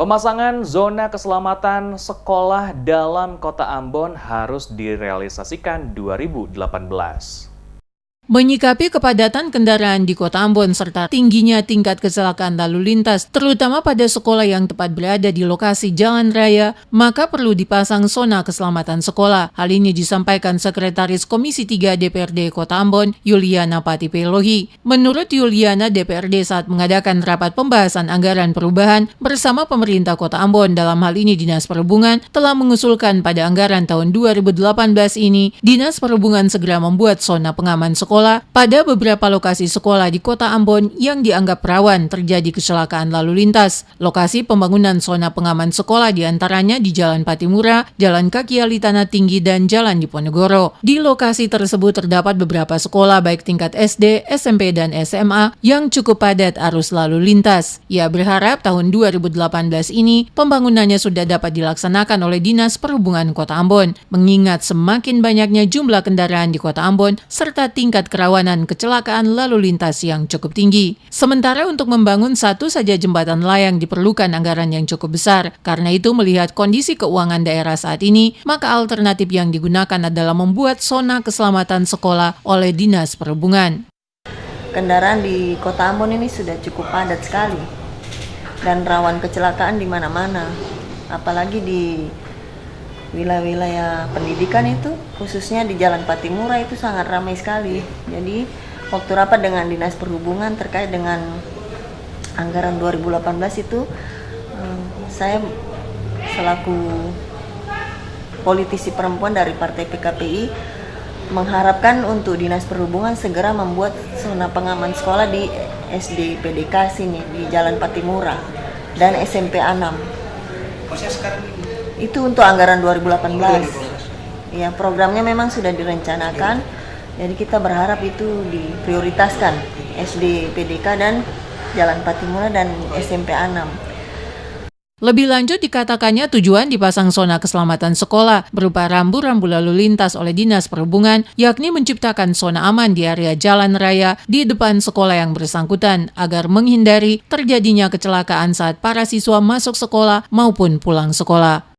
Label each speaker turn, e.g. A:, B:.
A: Pemasangan zona keselamatan sekolah dalam Kota Ambon harus direalisasikan 2018.
B: Menyikapi kepadatan kendaraan di Kota Ambon serta tingginya tingkat kecelakaan lalu lintas, terutama pada sekolah yang tepat berada di lokasi jalan raya, maka perlu dipasang zona keselamatan sekolah. Hal ini disampaikan Sekretaris Komisi 3 DPRD Kota Ambon, Yuliana Patipelohi. Menurut Yuliana, DPRD saat mengadakan rapat pembahasan anggaran perubahan bersama pemerintah Kota Ambon, dalam hal ini Dinas Perhubungan, telah mengusulkan pada anggaran tahun 2018 ini, Dinas Perhubungan segera membuat zona pengaman sekolah pada beberapa lokasi sekolah di Kota Ambon yang dianggap rawan terjadi kecelakaan lalu lintas. Lokasi pembangunan zona pengaman sekolah diantaranya di Jalan Patimura, Jalan Kaki Ali Tanah Tinggi, dan Jalan Diponegoro. Di lokasi tersebut terdapat beberapa sekolah baik tingkat SD, SMP, dan SMA yang cukup padat arus lalu lintas. Ia berharap tahun 2018 ini pembangunannya sudah dapat dilaksanakan oleh Dinas Perhubungan Kota Ambon, mengingat semakin banyaknya jumlah kendaraan di Kota Ambon serta tingkat kerawanan kecelakaan lalu lintas yang cukup tinggi. Sementara untuk membangun satu saja jembatan layang diperlukan anggaran yang cukup besar. Karena itu, melihat kondisi keuangan daerah saat ini, maka alternatif yang digunakan adalah membuat zona keselamatan sekolah oleh Dinas Perhubungan.
C: Kendaraan di Kota Ambon ini sudah cukup padat sekali dan rawan kecelakaan di mana-mana, apalagi di wilayah-wilayah pendidikan itu, khususnya di Jalan Patimura itu sangat ramai sekali. Jadi waktu rapat dengan Dinas Perhubungan terkait dengan anggaran 2018 itu, saya selaku politisi perempuan dari Partai PKPI mengharapkan untuk Dinas Perhubungan segera membuat zona pengaman sekolah di SD PDK sini di Jalan Patimura dan SMP 6. Itu untuk anggaran 2018. Ya, programnya memang sudah direncanakan. Jadi kita berharap itu diprioritaskan SD PDK dan Jalan Patimura dan SMP 6.
B: Lebih lanjut dikatakannya tujuan dipasang zona keselamatan sekolah berupa rambu-rambu lalu lintas oleh Dinas Perhubungan, yakni menciptakan zona aman di area jalan raya di depan sekolah yang bersangkutan agar menghindari terjadinya kecelakaan saat para siswa masuk sekolah maupun pulang sekolah.